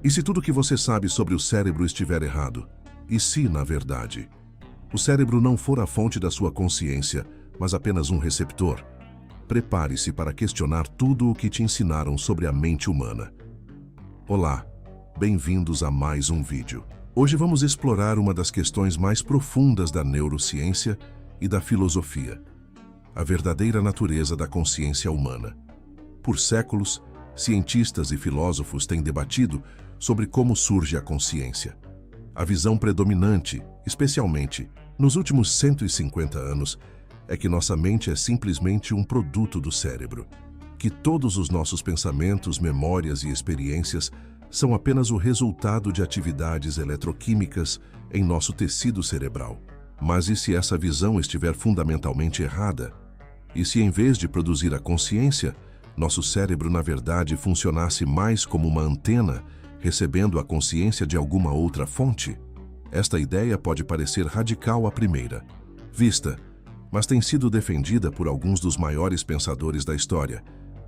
E se tudo que você sabe sobre o cérebro estiver errado? E se, na verdade, o cérebro não for a fonte da sua consciência, mas apenas um receptor? Prepare-se para questionar tudo o que te ensinaram sobre a mente humana. Olá, bem-vindos a mais um vídeo. Hoje vamos explorar uma das questões mais profundas da neurociência e da filosofia: a verdadeira natureza da consciência humana. Por séculos, cientistas e filósofos têm debatido sobre como surge a consciência. A visão predominante, especialmente nos últimos 150 anos, é que nossa mente é simplesmente um produto do cérebro, que todos os nossos pensamentos, memórias e experiências são apenas o resultado de atividades eletroquímicas em nosso tecido cerebral. Mas e se essa visão estiver fundamentalmente errada? E se, em vez de produzir a consciência, nosso cérebro, na verdade, funcionasse mais como uma antena, recebendo a consciência de alguma outra fonte? Esta ideia pode parecer radical à primeira vista, mas tem sido defendida por alguns dos maiores pensadores da história,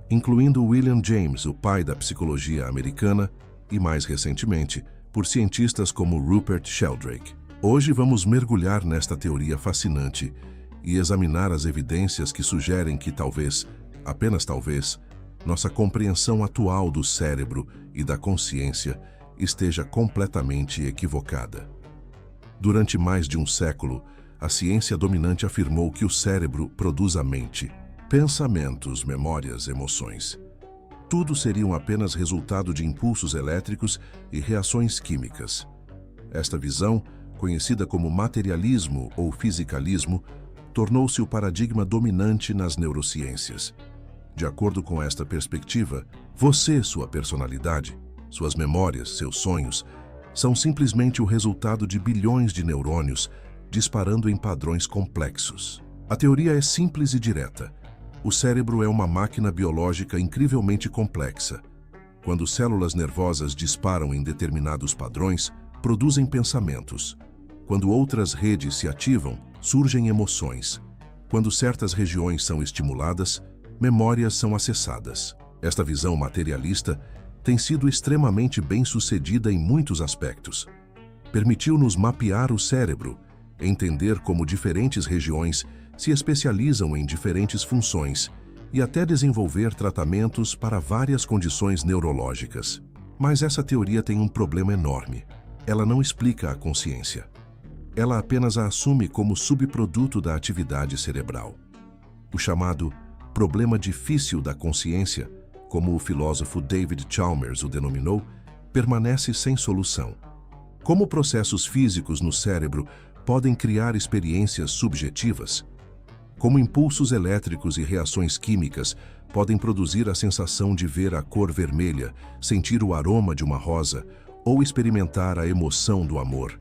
incluindo William James, o pai da psicologia americana, e mais recentemente, por cientistas como Rupert Sheldrake. Hoje vamos mergulhar nesta teoria fascinante e examinar as evidências que sugerem que talvez, apenas talvez, nossa compreensão atual do cérebro e da consciência esteja completamente equivocada. Durante mais de um século, a ciência dominante afirmou que o cérebro produz a mente, pensamentos, memórias, emoções. Tudo seriam apenas resultado de impulsos elétricos e reações químicas. Esta visão, conhecida como materialismo ou fisicalismo, tornou-se o paradigma dominante nas neurociências. De acordo com esta perspectiva, você, sua personalidade, suas memórias, seus sonhos, são simplesmente o resultado de bilhões de neurônios disparando em padrões complexos. A teoria é simples e direta. O cérebro é uma máquina biológica incrivelmente complexa. Quando células nervosas disparam em determinados padrões, produzem pensamentos. Quando outras redes se ativam, surgem emoções. Quando certas regiões são estimuladas, memórias são acessadas. Esta visão materialista tem sido extremamente bem-sucedida em muitos aspectos. Permitiu-nos mapear o cérebro, entender como diferentes regiões se especializam em diferentes funções e até desenvolver tratamentos para várias condições neurológicas. Mas essa teoria tem um problema enorme. Ela não explica a consciência. Ela apenas a assume como subproduto da atividade cerebral. O chamado problema difícil da consciência, como o filósofo David Chalmers o denominou, permanece sem solução. Como processos físicos no cérebro podem criar experiências subjetivas? Como impulsos elétricos e reações químicas podem produzir a sensação de ver a cor vermelha, sentir o aroma de uma rosa ou experimentar a emoção do amor?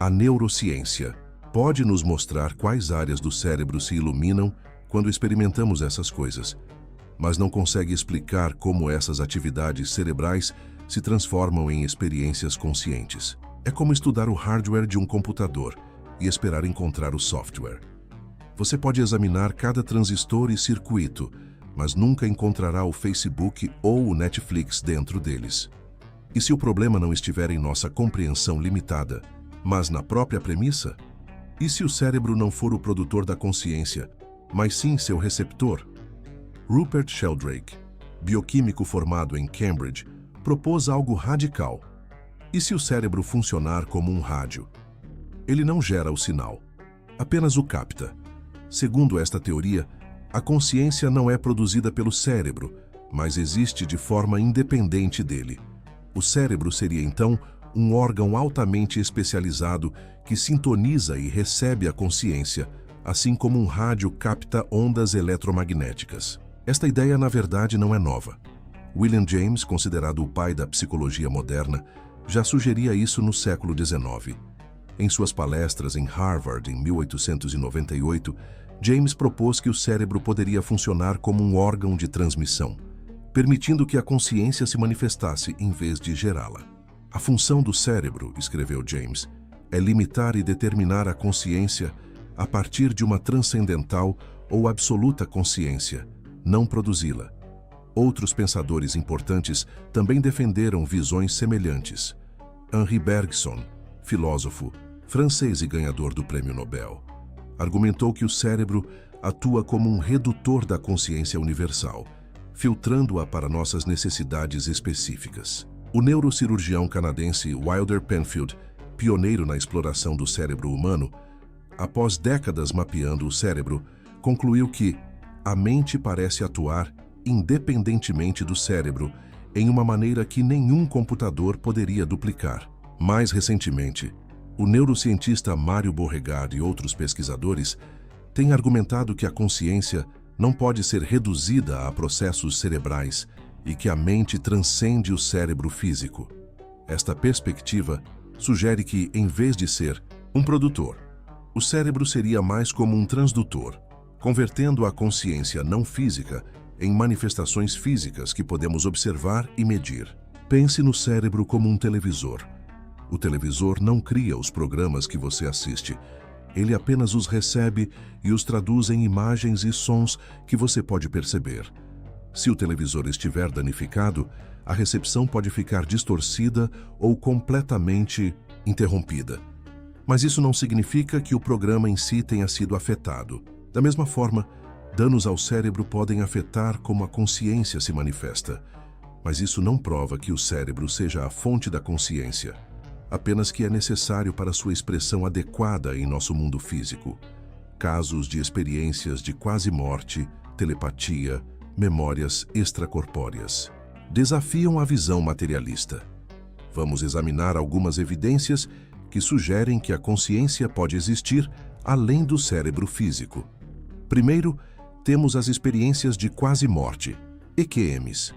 A neurociência pode nos mostrar quais áreas do cérebro se iluminam quando experimentamos essas coisas, mas não consegue explicar como essas atividades cerebrais se transformam em experiências conscientes. É como estudar o hardware de um computador e esperar encontrar o software. Você pode examinar cada transistor e circuito, mas nunca encontrará o Facebook ou o Netflix dentro deles. E se o problema não estiver em nossa compreensão limitada, mas na própria premissa? E se o cérebro não for o produtor da consciência, mas sim seu receptor? Rupert Sheldrake, bioquímico formado em Cambridge, propôs algo radical. E se o cérebro funcionar como um rádio? Ele não gera o sinal, apenas o capta. Segundo esta teoria, a consciência não é produzida pelo cérebro, mas existe de forma independente dele. O cérebro seria, então, um órgão altamente especializado que sintoniza e recebe a consciência, assim como um rádio capta ondas eletromagnéticas. Esta ideia, na verdade, não é nova. William James, considerado o pai da psicologia moderna, já sugeria isso no século XIX. Em suas palestras em Harvard, em 1898, James propôs que o cérebro poderia funcionar como um órgão de transmissão, permitindo que a consciência se manifestasse em vez de gerá-la. A função do cérebro, escreveu James, é limitar e determinar a consciência a partir de uma transcendental ou absoluta consciência, não produzi-la. Outros pensadores importantes também defenderam visões semelhantes. Henri Bergson, filósofo, francês e ganhador do Prêmio Nobel, argumentou que o cérebro atua como um redutor da consciência universal, filtrando-a para nossas necessidades específicas. O neurocirurgião canadense Wilder Penfield, pioneiro na exploração do cérebro humano, após décadas mapeando o cérebro, concluiu que a mente parece atuar independentemente do cérebro, em uma maneira que nenhum computador poderia duplicar. Mais recentemente, o neurocientista Mário Beauregard e outros pesquisadores têm argumentado que a consciência não pode ser reduzida a processos cerebrais e que a mente transcende o cérebro físico. Esta perspectiva sugere que, em vez de ser um produtor, o cérebro seria mais como um transdutor, convertendo a consciência não física em manifestações físicas que podemos observar e medir. Pense no cérebro como um televisor. O televisor não cria os programas que você assiste. Ele apenas os recebe e os traduz em imagens e sons que você pode perceber. Se o televisor estiver danificado, a recepção pode ficar distorcida ou completamente interrompida. Mas isso não significa que o programa em si tenha sido afetado. Da mesma forma, danos ao cérebro podem afetar como a consciência se manifesta. Mas isso não prova que o cérebro seja a fonte da consciência, apenas que é necessário para sua expressão adequada em nosso mundo físico. Casos de experiências de quase morte, telepatia, memórias extracorpóreas desafiam a visão materialista. Vamos examinar algumas evidências que sugerem que a consciência pode existir além do cérebro físico. Primeiro, temos as experiências de quase morte, EQMs.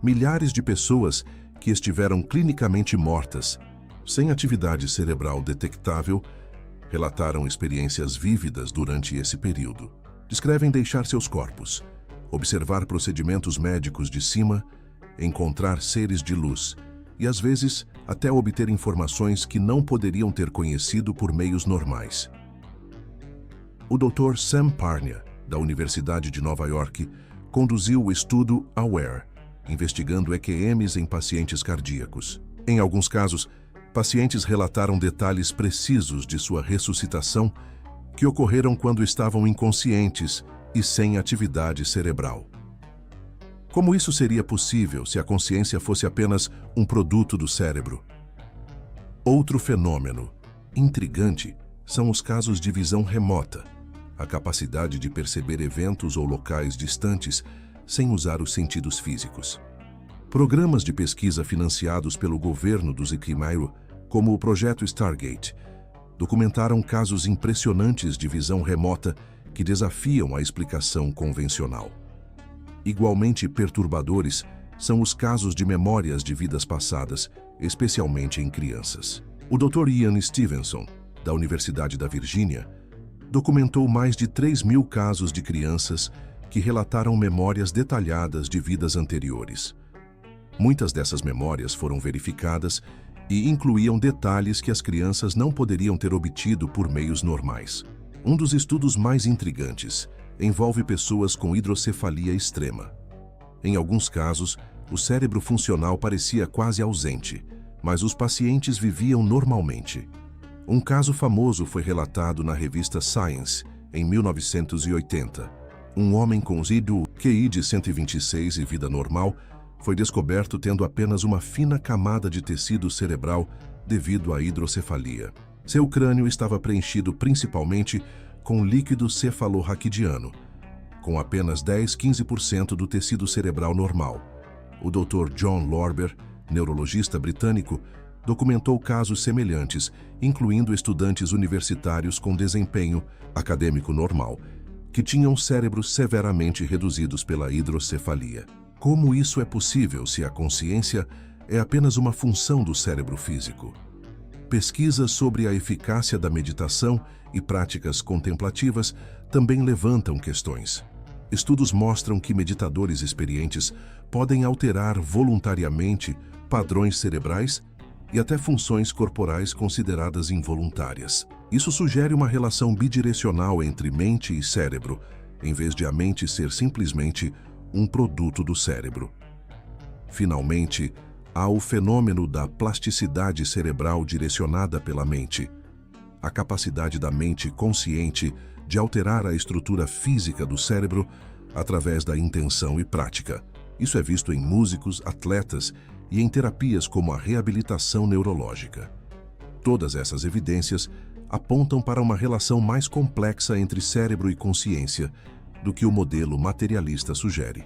Milhares de pessoas que estiveram clinicamente mortas, sem atividade cerebral detectável, relataram experiências vívidas durante esse período. Descrevem deixar seus corpos, observar procedimentos médicos de cima, encontrar seres de luz e, às vezes, até obter informações que não poderiam ter conhecido por meios normais. O Dr. Sam Parnia, da Universidade de Nova York, conduziu o estudo AWARE, investigando EQMs em pacientes cardíacos. Em alguns casos, pacientes relataram detalhes precisos de sua ressuscitação que ocorreram quando estavam inconscientes e sem atividade cerebral. Como isso seria possível se a consciência fosse apenas um produto do cérebro? Outro fenômeno intrigante são os casos de visão remota, a capacidade de perceber eventos ou locais distantes sem usar os sentidos físicos. Programas de pesquisa financiados pelo governo do Ziquimairo, como o projeto Stargate, documentaram casos impressionantes de visão remota que desafiam a explicação convencional. Igualmente perturbadores são os casos de memórias de vidas passadas, especialmente em crianças. O Dr. Ian Stevenson, da Universidade da Virgínia, documentou mais de 3.000 casos de crianças que relataram memórias detalhadas de vidas anteriores. Muitas dessas memórias foram verificadas e incluíam detalhes que as crianças não poderiam ter obtido por meios normais. Um dos estudos mais intrigantes envolve pessoas com hidrocefalia extrema. Em alguns casos, o cérebro funcional parecia quase ausente, mas os pacientes viviam normalmente. Um caso famoso foi relatado na revista Science, em 1980. Um homem com QI de 126 e vida normal foi descoberto tendo apenas uma fina camada de tecido cerebral devido à hidrocefalia. Seu crânio estava preenchido principalmente com líquido cefalorraquidiano, com apenas 10-15% do tecido cerebral normal. O Dr. John Lorber, neurologista britânico, documentou casos semelhantes, incluindo estudantes universitários com desempenho acadêmico normal, que tinham cérebros severamente reduzidos pela hidrocefalia. Como isso é possível se a consciência é apenas uma função do cérebro físico? Pesquisas sobre a eficácia da meditação e práticas contemplativas também levantam questões. Estudos mostram que meditadores experientes podem alterar voluntariamente padrões cerebrais e até funções corporais consideradas involuntárias. Isso sugere uma relação bidirecional entre mente e cérebro, em vez de a mente ser simplesmente um produto do cérebro. Finalmente, há o fenômeno da plasticidade cerebral direcionada pela mente, a capacidade da mente consciente de alterar a estrutura física do cérebro através da intenção e prática. Isso é visto em músicos, atletas e em terapias como a reabilitação neurológica. Todas essas evidências apontam para uma relação mais complexa entre cérebro e consciência do que o modelo materialista sugere.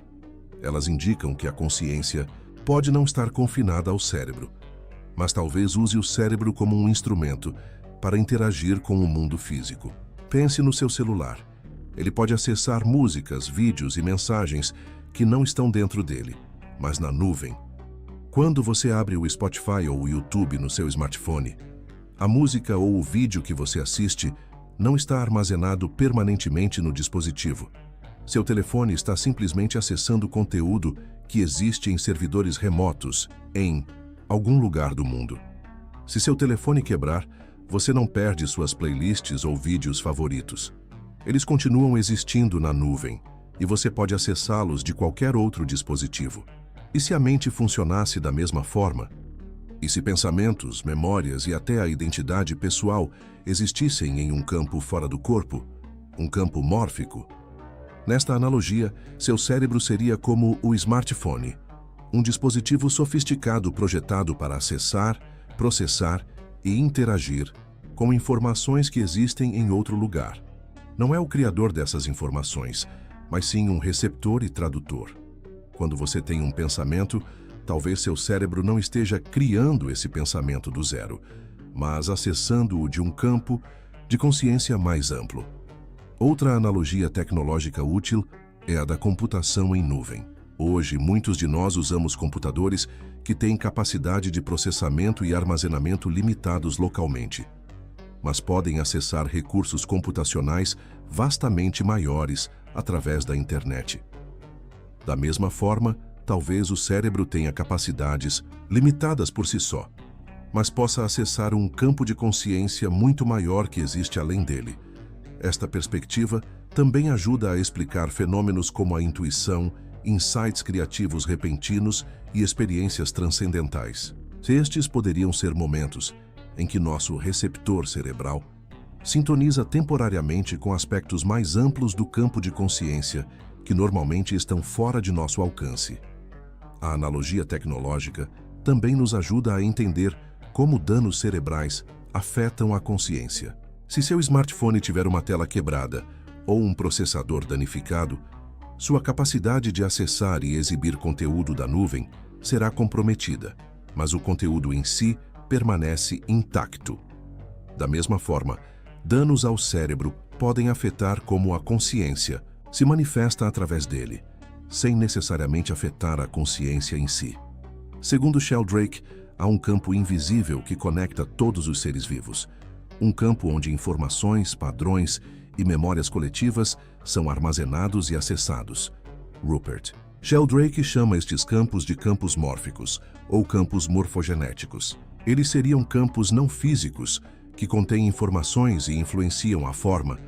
Elas indicam que a consciência pode não estar confinada ao cérebro, mas talvez use o cérebro como um instrumento para interagir com o mundo físico. Pense no seu celular. Ele pode acessar músicas, vídeos e mensagens que não estão dentro dele, mas na nuvem. Quando você abre o Spotify ou o YouTube no seu smartphone, a música ou o vídeo que você assiste não está armazenado permanentemente no dispositivo. Seu telefone está simplesmente acessando conteúdo que existe em servidores remotos em algum lugar do mundo. Se seu telefone quebrar, você não perde suas playlists ou vídeos favoritos. Eles continuam existindo na nuvem e você pode acessá-los de qualquer outro dispositivo. E se a mente funcionasse da mesma forma? E se pensamentos, memórias e até a identidade pessoal existissem em um campo fora do corpo, um campo mórfico? Nesta analogia, seu cérebro seria como o smartphone, um dispositivo sofisticado projetado para acessar, processar e interagir com informações que existem em outro lugar. Não é o criador dessas informações, mas sim um receptor e tradutor. Quando você tem um pensamento, talvez seu cérebro não esteja criando esse pensamento do zero, mas acessando-o de um campo de consciência mais amplo. Outra analogia tecnológica útil é a da computação em nuvem. Hoje, muitos de nós usamos computadores que têm capacidade de processamento e armazenamento limitados localmente, mas podem acessar recursos computacionais vastamente maiores através da internet. Da mesma forma, talvez o cérebro tenha capacidades limitadas por si só, mas possa acessar um campo de consciência muito maior que existe além dele. Esta perspectiva também ajuda a explicar fenômenos como a intuição, insights criativos repentinos e experiências transcendentais. Estes poderiam ser momentos em que nosso receptor cerebral sintoniza temporariamente com aspectos mais amplos do campo de consciência que normalmente estão fora de nosso alcance. A analogia tecnológica também nos ajuda a entender como danos cerebrais afetam a consciência. Se seu smartphone tiver uma tela quebrada ou um processador danificado, sua capacidade de acessar e exibir conteúdo da nuvem será comprometida, mas o conteúdo em si permanece intacto. Da mesma forma, danos ao cérebro podem afetar como a consciência se manifesta através dele, sem necessariamente afetar a consciência em si. Segundo Sheldrake, há um campo invisível que conecta todos os seres vivos, um campo onde informações, padrões e memórias coletivas são armazenados e acessados. Rupert Sheldrake chama estes campos de campos mórficos, ou campos morfogenéticos. Eles seriam campos não físicos que contêm informações e influenciam a forma,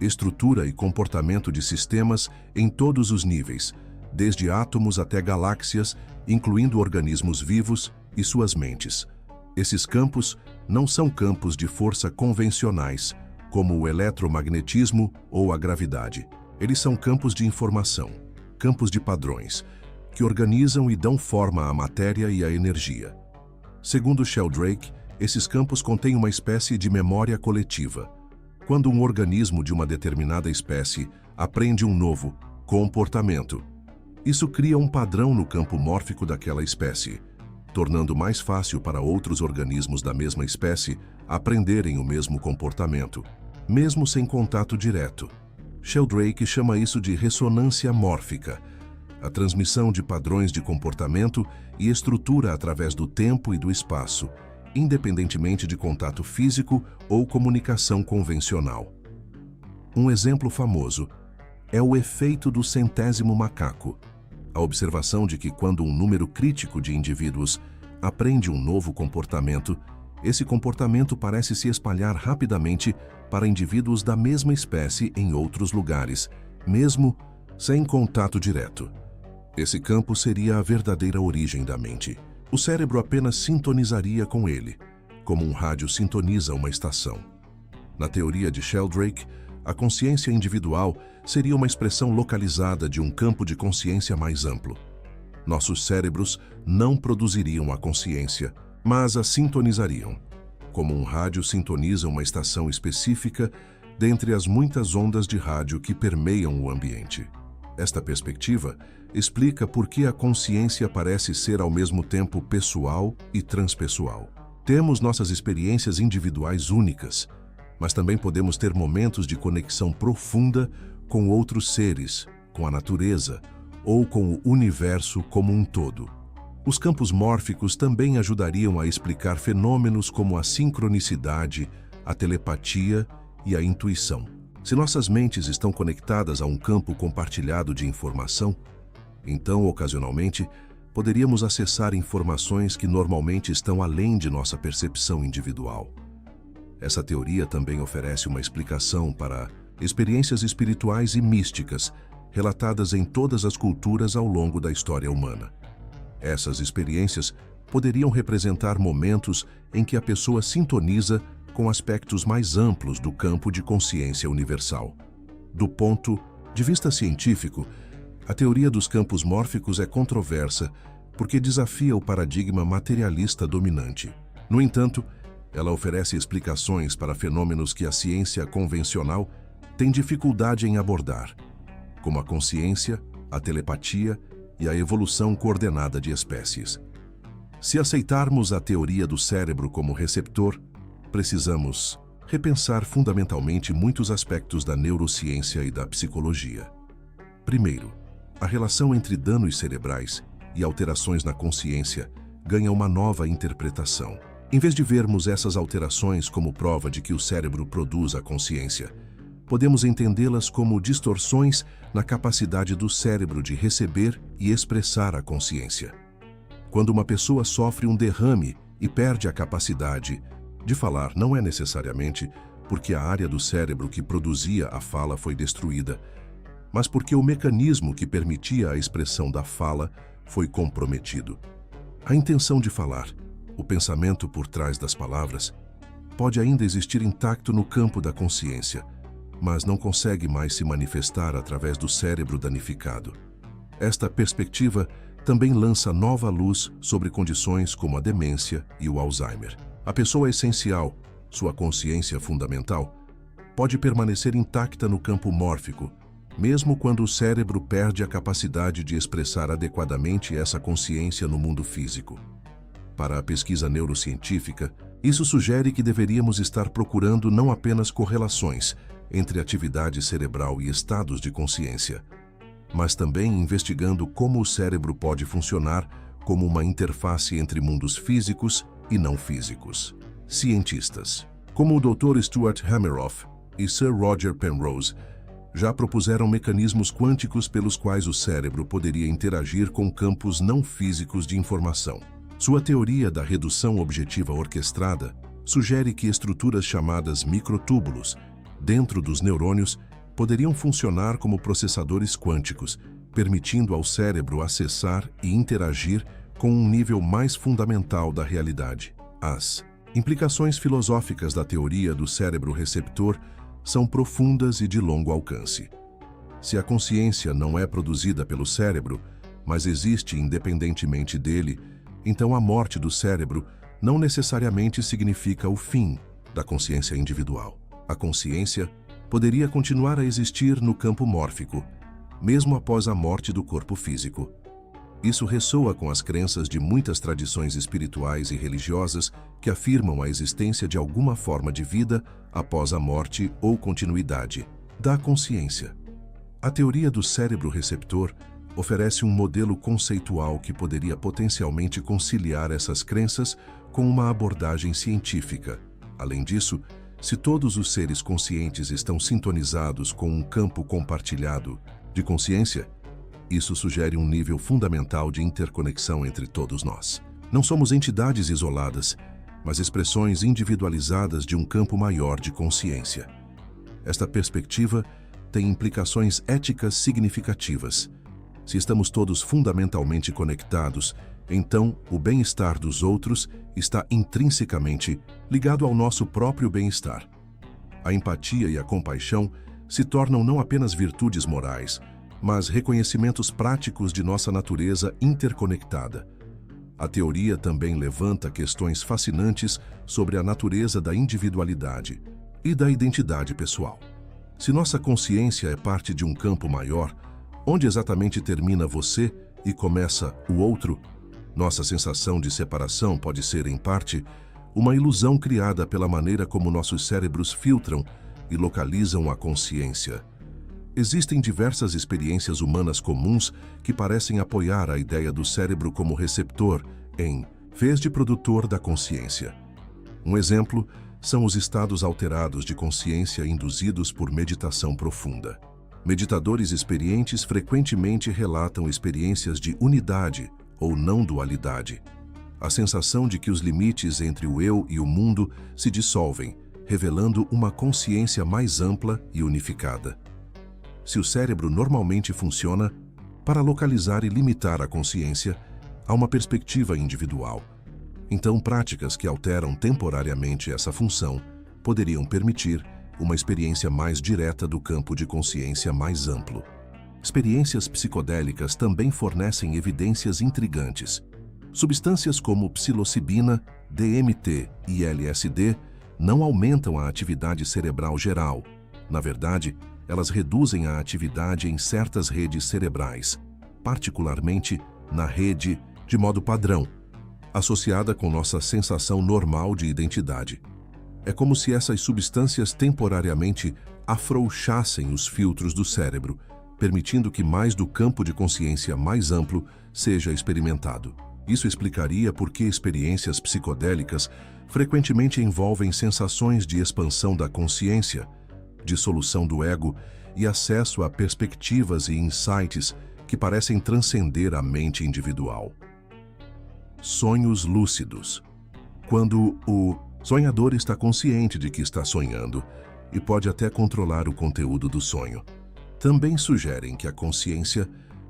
estrutura e comportamento de sistemas em todos os níveis, desde átomos até galáxias, incluindo organismos vivos e suas mentes. Esses campos não são campos de força convencionais, como o eletromagnetismo ou a gravidade. Eles são campos de informação, campos de padrões, que organizam e dão forma à matéria e à energia. Segundo Sheldrake, esses campos contêm uma espécie de memória coletiva. Quando um organismo de uma determinada espécie aprende um novo comportamento, isso cria um padrão no campo mórfico daquela espécie, tornando mais fácil para outros organismos da mesma espécie aprenderem o mesmo comportamento, mesmo sem contato direto. Sheldrake chama isso de ressonância mórfica, a transmissão de padrões de comportamento e estrutura através do tempo e do espaço, independentemente de contato físico ou comunicação convencional. Um exemplo famoso é o efeito do centésimo macaco, a observação de que quando um número crítico de indivíduos aprende um novo comportamento, esse comportamento parece se espalhar rapidamente para indivíduos da mesma espécie em outros lugares, mesmo sem contato direto. Esse campo seria a verdadeira origem da mente. O cérebro apenas sintonizaria com ele, como um rádio sintoniza uma estação. Na teoria de Sheldrake, a consciência individual seria uma expressão localizada de um campo de consciência mais amplo. Nossos cérebros não produziriam a consciência, mas a sintonizariam, como um rádio sintoniza uma estação específica dentre as muitas ondas de rádio que permeiam o ambiente. Esta perspectiva explica por que a consciência parece ser ao mesmo tempo pessoal e transpessoal. Temos nossas experiências individuais únicas, mas também podemos ter momentos de conexão profunda com outros seres, com a natureza ou com o universo como um todo. Os campos mórficos também ajudariam a explicar fenômenos como a sincronicidade, a telepatia e a intuição. Se nossas mentes estão conectadas a um campo compartilhado de informação, então, ocasionalmente, poderíamos acessar informações que normalmente estão além de nossa percepção individual. Essa teoria também oferece uma explicação para experiências espirituais e místicas relatadas em todas as culturas ao longo da história humana. Essas experiências poderiam representar momentos em que a pessoa sintoniza com aspectos mais amplos do campo de consciência universal. Do ponto de vista científico, a teoria dos campos mórficos é controversa porque desafia o paradigma materialista dominante. No entanto, ela oferece explicações para fenômenos que a ciência convencional tem dificuldade em abordar, como a consciência, a telepatia e a evolução coordenada de espécies. Se aceitarmos a teoria do cérebro como receptor, precisamos repensar fundamentalmente muitos aspectos da neurociência e da psicologia. Primeiro, a relação entre danos cerebrais e alterações na consciência ganha uma nova interpretação. Em vez de vermos essas alterações como prova de que o cérebro produz a consciência, podemos entendê-las como distorções na capacidade do cérebro de receber e expressar a consciência. Quando uma pessoa sofre um derrame e perde a capacidade de falar, não é necessariamente porque a área do cérebro que produzia a fala foi destruída, mas porque o mecanismo que permitia a expressão da fala foi comprometido. A intenção de falar, o pensamento por trás das palavras, pode ainda existir intacto no campo da consciência, mas não consegue mais se manifestar através do cérebro danificado. Esta perspectiva também lança nova luz sobre condições como a demência e o Alzheimer. A pessoa essencial, sua consciência fundamental, pode permanecer intacta no campo mórfico, mesmo quando o cérebro perde a capacidade de expressar adequadamente essa consciência no mundo físico. Para a pesquisa neurocientífica, isso sugere que deveríamos estar procurando não apenas correlações entre atividade cerebral e estados de consciência, mas também investigando como o cérebro pode funcionar como uma interface entre mundos físicos e não físicos. Cientistas, como o Dr. Stuart Hameroff e Sir Roger Penrose, já propuseram mecanismos quânticos pelos quais o cérebro poderia interagir com campos não físicos de informação. Sua teoria da redução objetiva orquestrada sugere que estruturas chamadas microtúbulos, dentro dos neurônios, poderiam funcionar como processadores quânticos, permitindo ao cérebro acessar e interagir com um nível mais fundamental da realidade. As implicações filosóficas da teoria do cérebro receptor são profundas e de longo alcance. Se a consciência não é produzida pelo cérebro, mas existe independentemente dele, então a morte do cérebro não necessariamente significa o fim da consciência individual. A consciência poderia continuar a existir no campo mórfico, mesmo após a morte do corpo físico. Isso ressoa com as crenças de muitas tradições espirituais e religiosas que afirmam a existência de alguma forma de vida após a morte ou continuidade da consciência. A teoria do cérebro receptor oferece um modelo conceitual que poderia potencialmente conciliar essas crenças com uma abordagem científica. Além disso, se todos os seres conscientes estão sintonizados com um campo compartilhado de consciência, isso sugere um nível fundamental de interconexão entre todos nós. Não somos entidades isoladas, mas expressões individualizadas de um campo maior de consciência. Esta perspectiva tem implicações éticas significativas. Se estamos todos fundamentalmente conectados, então o bem-estar dos outros está intrinsecamente ligado ao nosso próprio bem-estar. A empatia e a compaixão se tornam não apenas virtudes morais, mas reconhecimentos práticos de nossa natureza interconectada. A teoria também levanta questões fascinantes sobre a natureza da individualidade e da identidade pessoal. Se nossa consciência é parte de um campo maior, onde exatamente termina você e começa o outro, nossa sensação de separação pode ser, em parte, uma ilusão criada pela maneira como nossos cérebros filtram e localizam a consciência. Existem diversas experiências humanas comuns que parecem apoiar a ideia do cérebro como receptor em vez de produtor da consciência. Um exemplo são os estados alterados de consciência induzidos por meditação profunda. Meditadores experientes frequentemente relatam experiências de unidade ou não dualidade. A sensação de que os limites entre o eu e o mundo se dissolvem, revelando uma consciência mais ampla e unificada. Se o cérebro normalmente funciona para localizar e limitar a consciência, há uma perspectiva individual. Então, práticas que alteram temporariamente essa função poderiam permitir uma experiência mais direta do campo de consciência mais amplo. Experiências psicodélicas também fornecem evidências intrigantes. Substâncias como psilocibina, DMT e LSD não aumentam a atividade cerebral geral. Na verdade, elas reduzem a atividade em certas redes cerebrais, particularmente na rede de modo padrão, associada com nossa sensação normal de identidade. É como se essas substâncias temporariamente afrouxassem os filtros do cérebro, permitindo que mais do campo de consciência mais amplo seja experimentado. Isso explicaria por que experiências psicodélicas frequentemente envolvem sensações de expansão da consciência, dissolução do ego e acesso a perspectivas e insights que parecem transcender a mente individual. Sonhos lúcidos. Quando o sonhador está consciente de que está sonhando e pode até controlar o conteúdo do sonho. Também sugerem que a consciência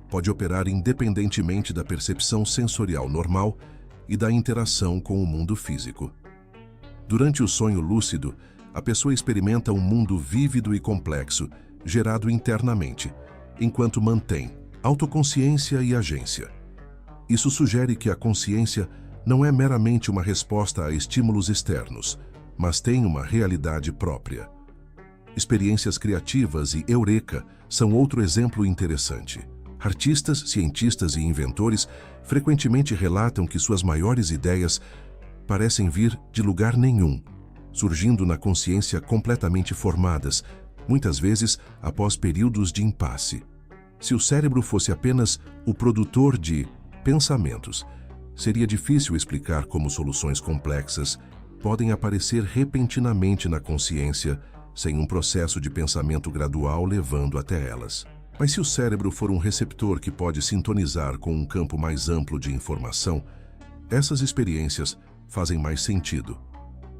pode operar independentemente da percepção sensorial normal e da interação com o mundo físico. Durante o sonho lúcido, a pessoa experimenta um mundo vívido e complexo, gerado internamente, enquanto mantém autoconsciência e agência. Isso sugere que a consciência não é meramente uma resposta a estímulos externos, mas tem uma realidade própria. Experiências criativas e eureka são outro exemplo interessante. Artistas, cientistas e inventores frequentemente relatam que suas maiores ideias parecem vir de lugar nenhum, surgindo na consciência completamente formadas, muitas vezes após períodos de impasse. Se o cérebro fosse apenas o produtor de pensamentos, seria difícil explicar como soluções complexas podem aparecer repentinamente na consciência sem um processo de pensamento gradual levando até elas. Mas se o cérebro for um receptor que pode sintonizar com um campo mais amplo de informação, essas experiências fazem mais sentido.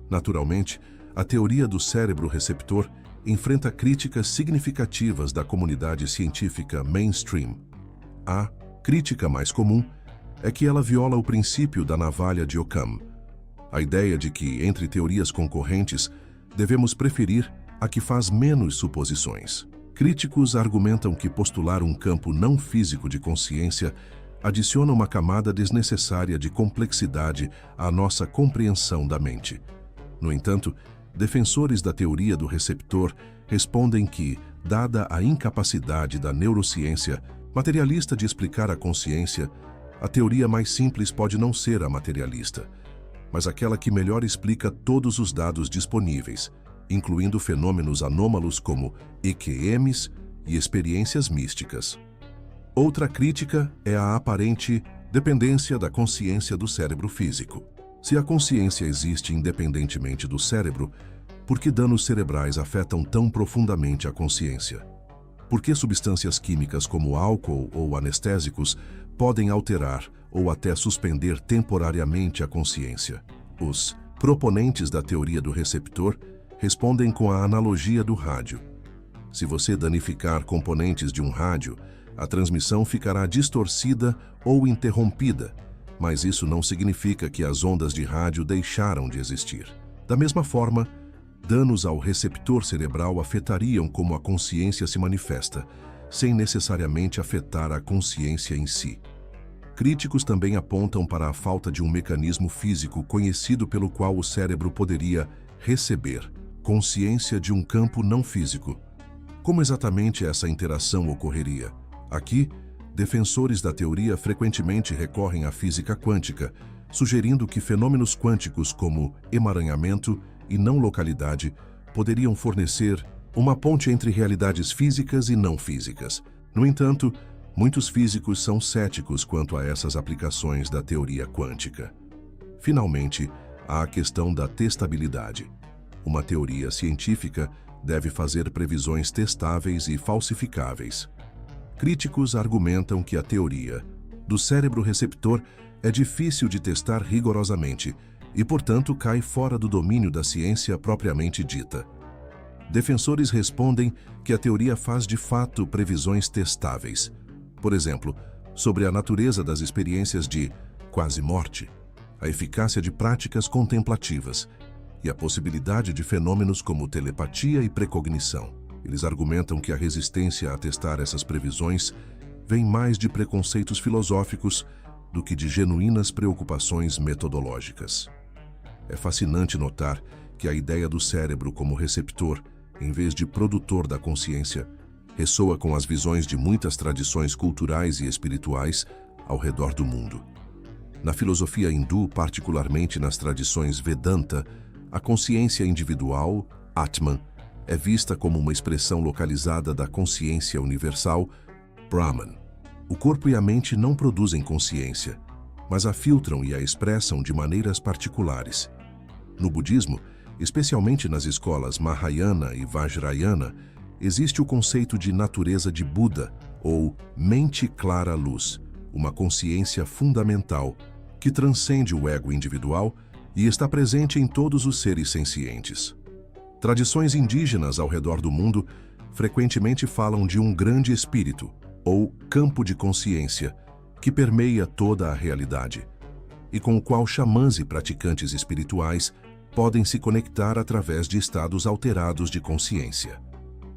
Naturalmente, a teoria do cérebro receptor enfrenta críticas significativas da comunidade científica mainstream. A crítica mais comum é que ela viola o princípio da navalha de Occam, a ideia de que, entre teorias concorrentes, devemos preferir a que faz menos suposições. Críticos argumentam que postular um campo não físico de consciência adiciona uma camada desnecessária de complexidade à nossa compreensão da mente. No entanto, defensores da teoria do receptor respondem que, dada a incapacidade da neurociência materialista de explicar a consciência, a teoria mais simples pode não ser a materialista, mas aquela que melhor explica todos os dados disponíveis, incluindo fenômenos anômalos como EQMs e experiências místicas. Outra crítica é a aparente dependência da consciência do cérebro físico. Se a consciência existe independentemente do cérebro, por que danos cerebrais afetam tão profundamente a consciência? Por que substâncias químicas como álcool ou anestésicos podem alterar ou até suspender temporariamente a consciência? Os proponentes da teoria do receptor respondem com a analogia do rádio. Se você danificar componentes de um rádio, A transmissão ficará distorcida ou interrompida, mas isso não significa que as ondas de rádio deixaram de existir. Da mesma forma, danos ao receptor cerebral afetariam como a consciência se manifesta, sem necessariamente afetar a consciência em si. Críticos também apontam para a falta de um mecanismo físico conhecido pelo qual o cérebro poderia receber consciência de um campo não físico. Como exatamente essa interação ocorreria? Aqui, defensores da teoria frequentemente recorrem à física quântica, sugerindo que fenômenos quânticos como emaranhamento e não localidade poderiam fornecer uma ponte entre realidades físicas e não físicas. No entanto, muitos físicos são céticos quanto a essas aplicações da teoria quântica. Finalmente, há a questão da testabilidade. Uma teoria científica deve fazer previsões testáveis e falsificáveis. Críticos argumentam que a teoria do cérebro receptor é difícil de testar rigorosamente e, portanto, cai fora do domínio da ciência propriamente dita. Defensores respondem que a teoria faz de fato previsões testáveis. Por exemplo, sobre a natureza das experiências de quase-morte, a eficácia de práticas contemplativas e a possibilidade de fenômenos como telepatia e precognição. Eles argumentam que a resistência a testar essas previsões vem mais de preconceitos filosóficos do que de genuínas preocupações metodológicas. É fascinante notar que a ideia do cérebro como receptor, em vez de produtor da consciência, ressoa com as visões de muitas tradições culturais e espirituais ao redor do mundo. Na filosofia hindu, particularmente nas tradições Vedanta, a consciência individual, Atman, é vista como uma expressão localizada da consciência universal, Brahman. O corpo e a mente não produzem consciência, mas a filtram e a expressam de maneiras particulares. No budismo, especialmente nas escolas Mahayana e Vajrayana, existe o conceito de natureza de Buda, ou mente clara luz, uma consciência fundamental que transcende o ego individual e está presente em todos os seres sencientes. Tradições indígenas ao redor do mundo frequentemente falam de um grande espírito, ou campo de consciência, que permeia toda a realidade, e com o qual xamãs e praticantes espirituais podem se conectar através de estados alterados de consciência.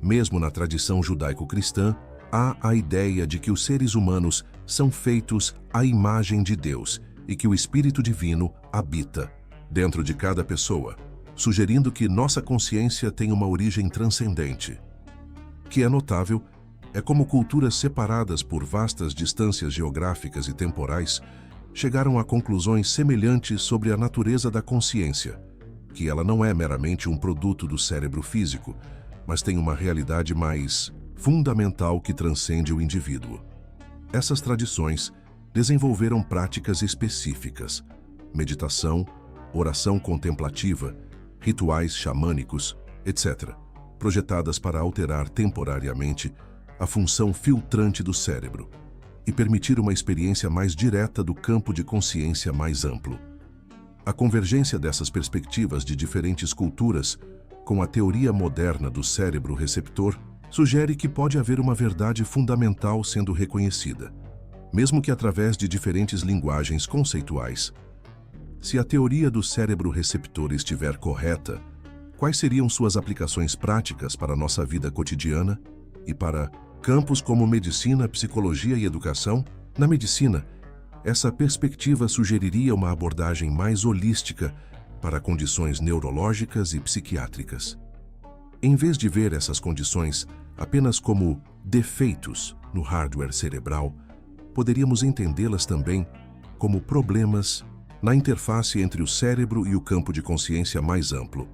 Mesmo na tradição judaico-cristã, há a ideia de que os seres humanos são feitos à imagem de Deus e que o Espírito Divino habita dentro de cada pessoa, sugerindo que nossa consciência tem uma origem transcendente. O que é notável é como culturas separadas por vastas distâncias geográficas e temporais chegaram a conclusões semelhantes sobre a natureza da consciência, que ela não é meramente um produto do cérebro físico, mas tem uma realidade mais fundamental que transcende o indivíduo. Essas tradições desenvolveram práticas específicas, meditação, oração contemplativa, rituais xamânicos, etc., projetadas para alterar temporariamente a função filtrante do cérebro e permitir uma experiência mais direta do campo de consciência mais amplo. A convergência dessas perspectivas de diferentes culturas com a teoria moderna do cérebro receptor sugere que pode haver uma verdade fundamental sendo reconhecida, mesmo que através de diferentes linguagens conceituais. Se a teoria do cérebro receptor estiver correta, quais seriam suas aplicações práticas para a nossa vida cotidiana e para campos como medicina, psicologia e educação? Na medicina, essa perspectiva sugeriria uma abordagem mais holística para condições neurológicas e psiquiátricas. Em vez de ver essas condições apenas como defeitos no hardware cerebral, poderíamos entendê-las também como problemas na interface entre o cérebro e o campo de consciência mais amplo.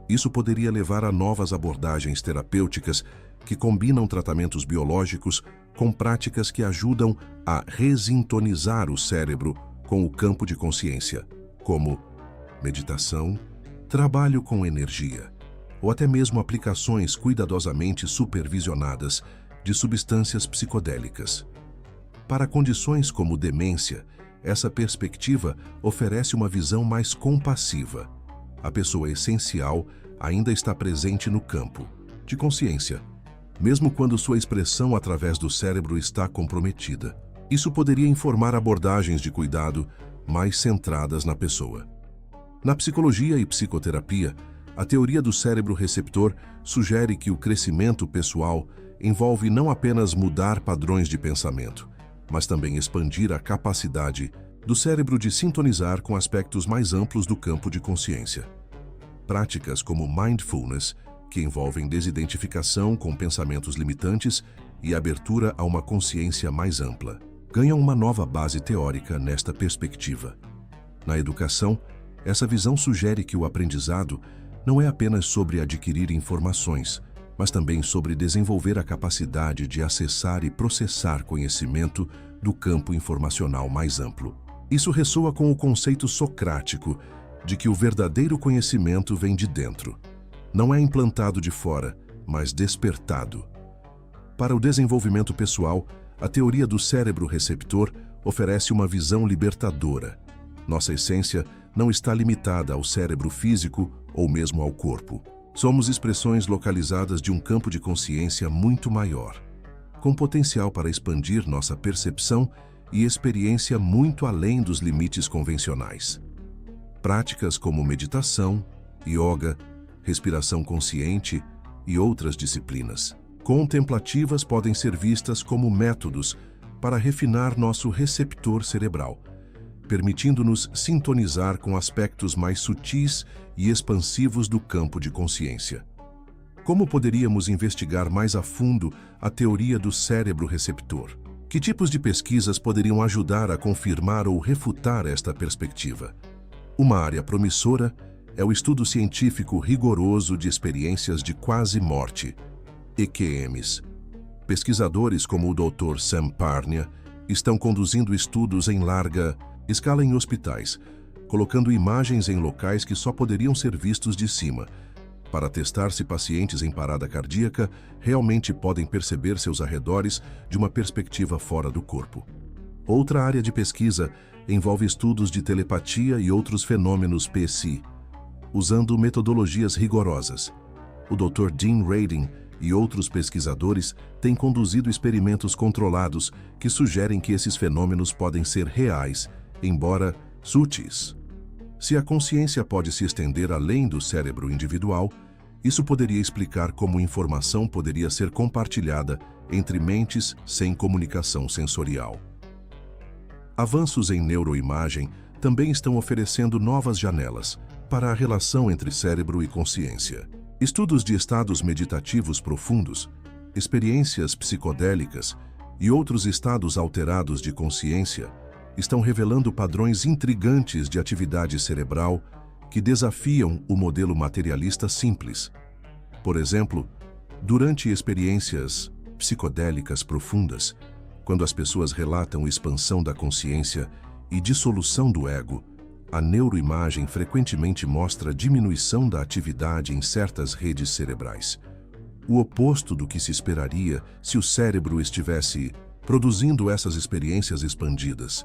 Isso poderia levar a novas abordagens terapêuticas que combinam tratamentos biológicos com práticas que ajudam a resintonizar o cérebro com o campo de consciência, como meditação, trabalho com energia, ou até mesmo aplicações cuidadosamente supervisionadas de substâncias psicodélicas. Para condições como demência, essa perspectiva oferece uma visão mais compassiva. A pessoa essencial ainda está presente no campo de consciência, mesmo quando sua expressão através do cérebro está comprometida. Isso poderia informar abordagens de cuidado mais centradas na pessoa. Na psicologia e psicoterapia, a teoria do cérebro receptor sugere que o crescimento pessoal envolve não apenas mudar padrões de pensamento, mas também expandir a capacidade do cérebro de sintonizar com aspectos mais amplos do campo de consciência. Práticas como mindfulness, que envolvem desidentificação com pensamentos limitantes e abertura a uma consciência mais ampla, ganham uma nova base teórica nesta perspectiva. Na educação, essa visão sugere que o aprendizado não é apenas sobre adquirir informações, mas também sobre desenvolver a capacidade de acessar e processar conhecimento do campo informacional mais amplo. Isso ressoa com o conceito socrático de que o verdadeiro conhecimento vem de dentro. Não é implantado de fora, mas despertado. Para o desenvolvimento pessoal, a teoria do cérebro receptor oferece uma visão libertadora. Nossa essência não está limitada ao cérebro físico ou mesmo ao corpo. Somos expressões localizadas de um campo de consciência muito maior, com potencial para expandir nossa percepção e experiência muito além dos limites convencionais. Práticas como meditação, yoga, respiração consciente e outras disciplinas contemplativas podem ser vistas como métodos para refinar nosso receptor cerebral, permitindo-nos sintonizar com aspectos mais sutis e expansivos do campo de consciência. Como poderíamos investigar mais a fundo a teoria do cérebro receptor? Que tipos de pesquisas poderiam ajudar a confirmar ou refutar esta perspectiva? Uma área promissora é o estudo científico rigoroso de experiências de quase morte, EQMs. Pesquisadores como o Dr. Sam Parnia estão conduzindo estudos em larga escala em hospitais, colocando imagens em locais que só poderiam ser vistos de cima, para testar se pacientes em parada cardíaca realmente podem perceber seus arredores de uma perspectiva fora do corpo. Outra área de pesquisa envolve estudos de telepatia e outros fenômenos PSI, usando metodologias rigorosas. O Dr. Dean Radin e outros pesquisadores têm conduzido experimentos controlados que sugerem que esses fenômenos podem ser reais, embora sutis. Se a consciência pode se estender além do cérebro individual, isso poderia explicar como informação poderia ser compartilhada entre mentes sem comunicação sensorial. Avanços em neuroimagem também estão oferecendo novas janelas para a relação entre cérebro e consciência. Estudos de estados meditativos profundos, experiências psicodélicas e outros estados alterados de consciência estão revelando padrões intrigantes de atividade cerebral que desafiam o modelo materialista simples. Por exemplo, durante experiências psicodélicas profundas, quando as pessoas relatam expansão da consciência e dissolução do ego, a neuroimagem frequentemente mostra diminuição da atividade em certas redes cerebrais. O oposto do que se esperaria se o cérebro estivesse produzindo essas experiências expandidas.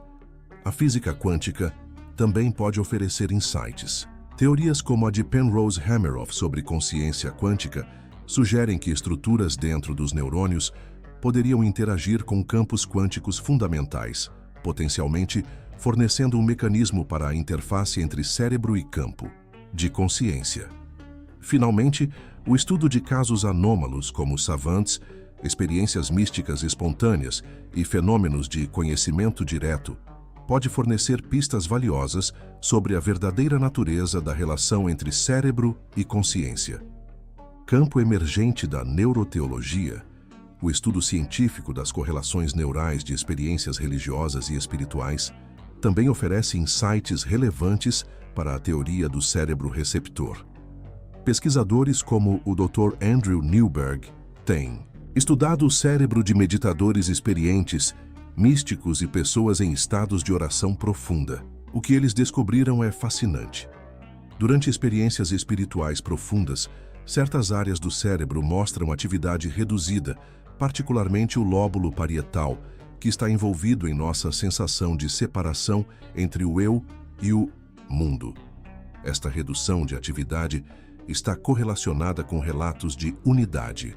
A física quântica também pode oferecer insights. Teorias como a de Penrose Hameroff sobre consciência quântica sugerem que estruturas dentro dos neurônios poderiam interagir com campos quânticos fundamentais, potencialmente fornecendo um mecanismo para a interface entre cérebro e campo de consciência. Finalmente, o estudo de casos anômalos como savants, experiências místicas espontâneas e fenômenos de conhecimento direto pode fornecer pistas valiosas sobre a verdadeira natureza da relação entre cérebro e consciência. Campo emergente da neuroteologia, o estudo científico das correlações neurais de experiências religiosas e espirituais, também oferece insights relevantes para a teoria do cérebro receptor. Pesquisadores como o Dr. Andrew Newberg têm estudado o cérebro de meditadores experientes, místicos e pessoas em estados de oração profunda. O que eles descobriram é fascinante. Durante experiências espirituais profundas, certas áreas do cérebro mostram atividade reduzida, particularmente o lóbulo parietal, que está envolvido em nossa sensação de separação entre o eu e o mundo. Esta redução de atividade está correlacionada com relatos de unidade.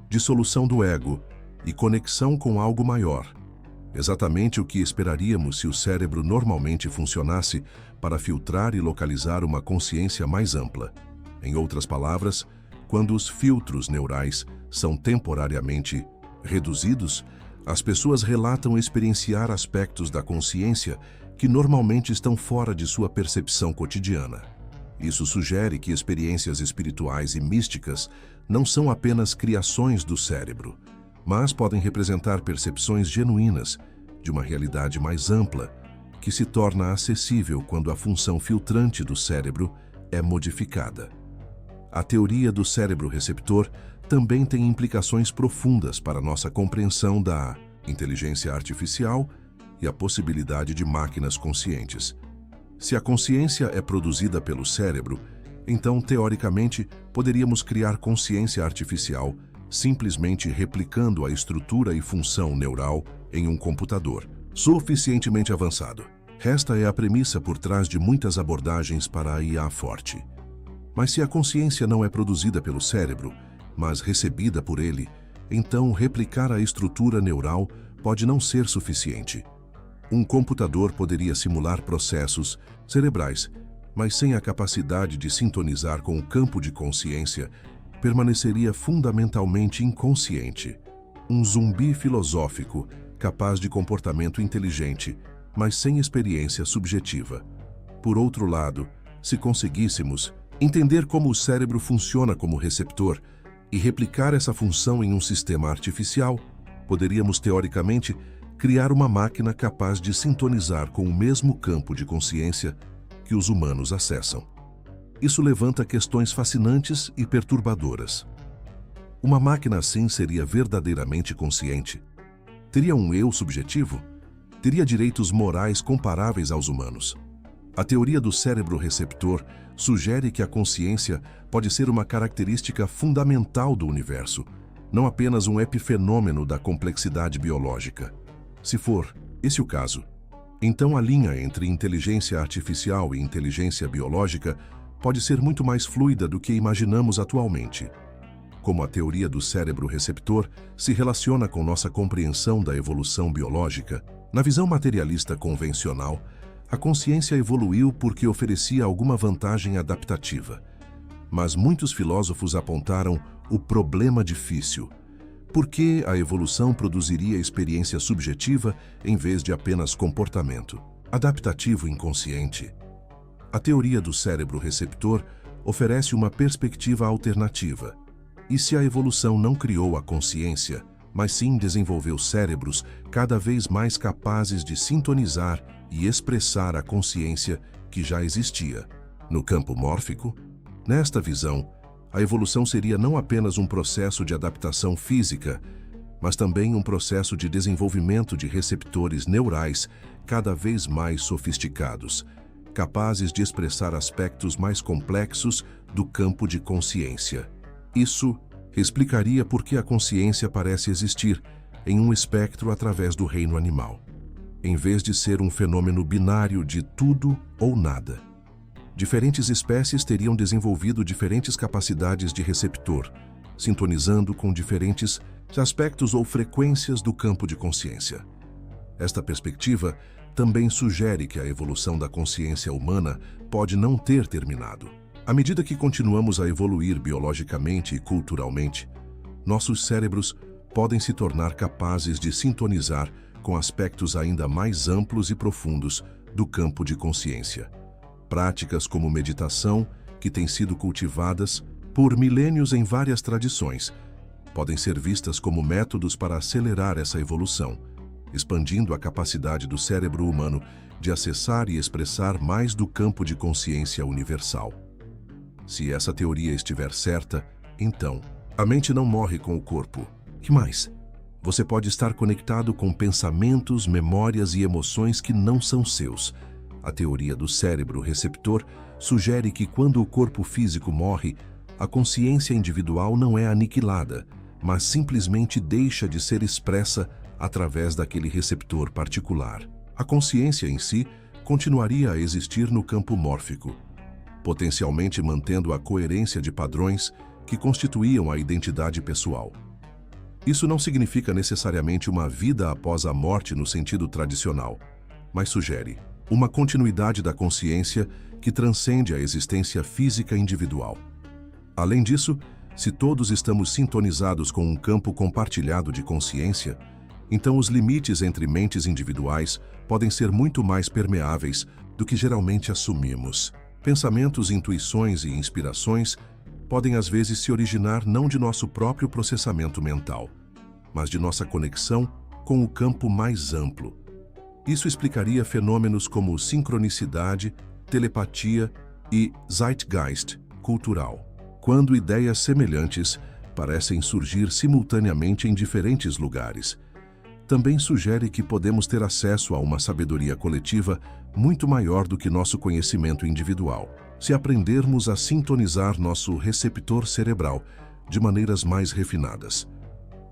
dissolução do ego e conexão com algo maior. Exatamente o que esperaríamos se o cérebro normalmente funcionasse para filtrar e localizar uma consciência mais ampla. Em outras palavras, quando os filtros neurais são temporariamente reduzidos, as pessoas relatam experienciar aspectos da consciência que normalmente estão fora de sua percepção cotidiana. Isso sugere que experiências espirituais e místicas não são apenas criações do cérebro, mas podem representar percepções genuínas de uma realidade mais ampla, que se torna acessível quando a função filtrante do cérebro é modificada. A teoria do cérebro receptor também tem implicações profundas para nossa compreensão da inteligência artificial e a possibilidade de máquinas conscientes. Se a consciência é produzida pelo cérebro, então, teoricamente, poderíamos criar consciência artificial simplesmente replicando a estrutura e função neural em um computador suficientemente avançado. Esta é a premissa por trás de muitas abordagens para a IA forte. Mas se a consciência não é produzida pelo cérebro, mas recebida por ele, então replicar a estrutura neural pode não ser suficiente. Um computador poderia simular processos cerebrais, mas sem a capacidade de sintonizar com o campo de consciência, permaneceria fundamentalmente inconsciente. Um zumbi filosófico capaz de comportamento inteligente, mas sem experiência subjetiva. Por outro lado, se conseguíssemos entender como o cérebro funciona como receptor e replicar essa função em um sistema artificial, poderíamos, teoricamente, criar uma máquina capaz de sintonizar com o mesmo campo de consciência que os humanos acessam. Isso levanta questões fascinantes e perturbadoras. Uma máquina assim seria verdadeiramente consciente? Teria um eu subjetivo? Teria direitos morais comparáveis aos humanos? A teoria do cérebro receptor sugere que a consciência pode ser uma característica fundamental do universo, não apenas um epifenômeno da complexidade biológica. Se for esse o caso, então a linha entre inteligência artificial e inteligência biológica pode ser muito mais fluida do que imaginamos atualmente. Como a teoria do cérebro receptor se relaciona com nossa compreensão da evolução biológica, na visão materialista convencional, a consciência evoluiu porque oferecia alguma vantagem adaptativa. Mas muitos filósofos apontaram o problema difícil. Por que a evolução produziria experiência subjetiva em vez de apenas comportamento adaptativo inconsciente? A teoria do cérebro receptor oferece uma perspectiva alternativa. E se a evolução não criou a consciência, mas sim desenvolveu cérebros cada vez mais capazes de sintonizar e expressar a consciência que já existia? No campo mórfico, nesta visão, a evolução seria não apenas um processo de adaptação física, mas também um processo de desenvolvimento de receptores neurais cada vez mais sofisticados, capazes de expressar aspectos mais complexos do campo de consciência. Isso explicaria por que a consciência parece existir em um espectro através do reino animal, em vez de ser um fenômeno binário de tudo ou nada. Diferentes espécies teriam desenvolvido diferentes capacidades de receptor, sintonizando com diferentes aspectos ou frequências do campo de consciência. Esta perspectiva também sugere que a evolução da consciência humana pode não ter terminado. À medida que continuamos a evoluir biologicamente e culturalmente, nossos cérebros podem se tornar capazes de sintonizar com aspectos ainda mais amplos e profundos do campo de consciência. Práticas como meditação, que têm sido cultivadas por milênios em várias tradições, podem ser vistas como métodos para acelerar essa evolução, expandindo a capacidade do cérebro humano de acessar e expressar mais do campo de consciência universal. Se essa teoria estiver certa, então, a mente não morre com o corpo. Que mais? Você pode estar conectado com pensamentos, memórias e emoções que não são seus. A teoria do cérebro receptor sugere que quando o corpo físico morre, a consciência individual não é aniquilada, mas simplesmente deixa de ser expressa através daquele receptor particular. A consciência em si continuaria a existir no campo mórfico, potencialmente mantendo a coerência de padrões que constituíam a identidade pessoal. Isso não significa necessariamente uma vida após a morte no sentido tradicional, mas sugere uma continuidade da consciência que transcende a existência física individual. Além disso, se todos estamos sintonizados com um campo compartilhado de consciência, então os limites entre mentes individuais podem ser muito mais permeáveis do que geralmente assumimos. Pensamentos, intuições e inspirações podem às vezes se originar não de nosso próprio processamento mental, mas de nossa conexão com o campo mais amplo. Isso explicaria fenômenos como sincronicidade, telepatia e zeitgeist cultural, quando ideias semelhantes parecem surgir simultaneamente em diferentes lugares. Também sugere que podemos ter acesso a uma sabedoria coletiva muito maior do que nosso conhecimento individual, se aprendermos a sintonizar nosso receptor cerebral de maneiras mais refinadas.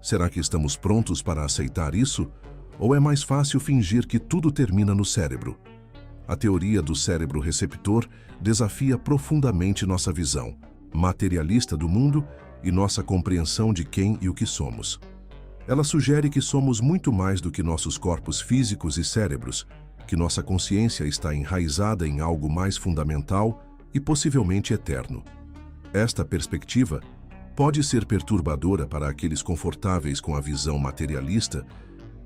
Será que estamos prontos para aceitar isso? Ou é mais fácil fingir que tudo termina no cérebro? A teoria do cérebro receptor desafia profundamente nossa visão materialista do mundo e nossa compreensão de quem e o que somos. Ela sugere que somos muito mais do que nossos corpos físicos e cérebros, que nossa consciência está enraizada em algo mais fundamental e possivelmente eterno. Esta perspectiva pode ser perturbadora para aqueles confortáveis com a visão materialista,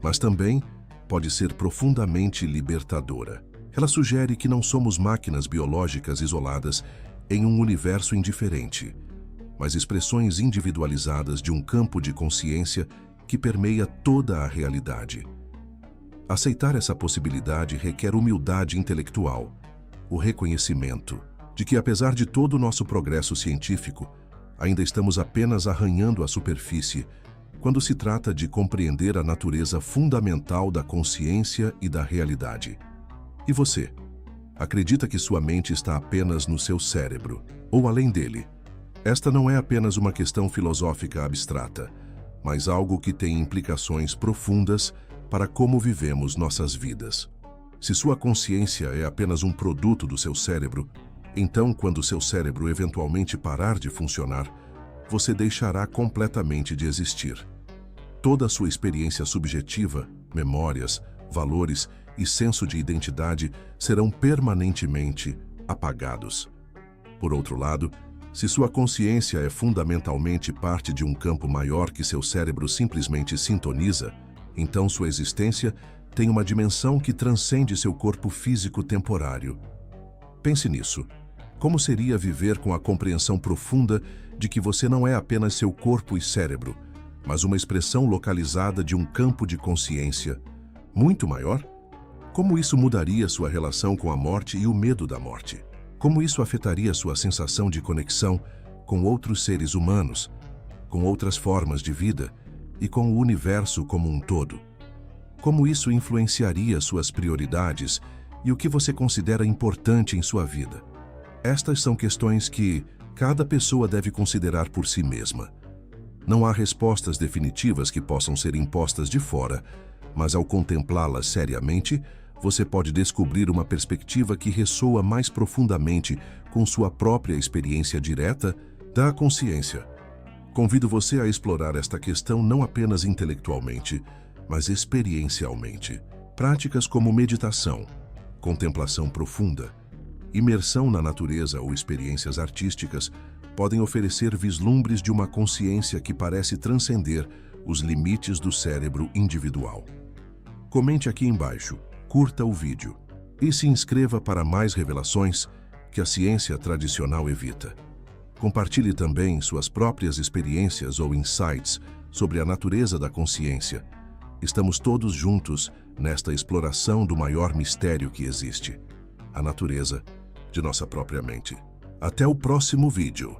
mas também pode ser profundamente libertadora. Ela sugere que não somos máquinas biológicas isoladas em um universo indiferente, mas expressões individualizadas de um campo de consciência que permeia toda a realidade. Aceitar essa possibilidade requer humildade intelectual, o reconhecimento de que, apesar de todo o nosso progresso científico, ainda estamos apenas arranhando a superfície quando se trata de compreender a natureza fundamental da consciência e da realidade. E você? Acredita que sua mente está apenas no seu cérebro, ou além dele? Esta não é apenas uma questão filosófica abstrata, mas algo que tem implicações profundas para como vivemos nossas vidas. Se sua consciência é apenas um produto do seu cérebro, então, quando seu cérebro eventualmente parar de funcionar, você deixará completamente de existir. Toda a sua experiência subjetiva, memórias, valores e senso de identidade serão permanentemente apagados. Por outro lado, se sua consciência é fundamentalmente parte de um campo maior que seu cérebro simplesmente sintoniza, então sua existência tem uma dimensão que transcende seu corpo físico temporário. Pense nisso. Como seria viver com a compreensão profunda de que você não é apenas seu corpo e cérebro, mas uma expressão localizada de um campo de consciência muito maior? Como isso mudaria sua relação com a morte e o medo da morte? Como isso afetaria sua sensação de conexão com outros seres humanos, com outras formas de vida e com o universo como um todo? Como isso influenciaria suas prioridades e o que você considera importante em sua vida? Estas são questões que cada pessoa deve considerar por si mesma. Não há respostas definitivas que possam ser impostas de fora, mas ao contemplá-las seriamente, você pode descobrir uma perspectiva que ressoa mais profundamente com sua própria experiência direta da consciência. Convido você a explorar esta questão não apenas intelectualmente, mas experiencialmente. Práticas como meditação, contemplação profunda, imersão na natureza ou experiências artísticas podem oferecer vislumbres de uma consciência que parece transcender os limites do cérebro individual. Comente aqui embaixo, curta o vídeo e se inscreva para mais revelações que a ciência tradicional evita. Compartilhe também suas próprias experiências ou insights sobre a natureza da consciência. Estamos todos juntos nesta exploração do maior mistério que existe, a natureza de nossa própria mente. Até o próximo vídeo.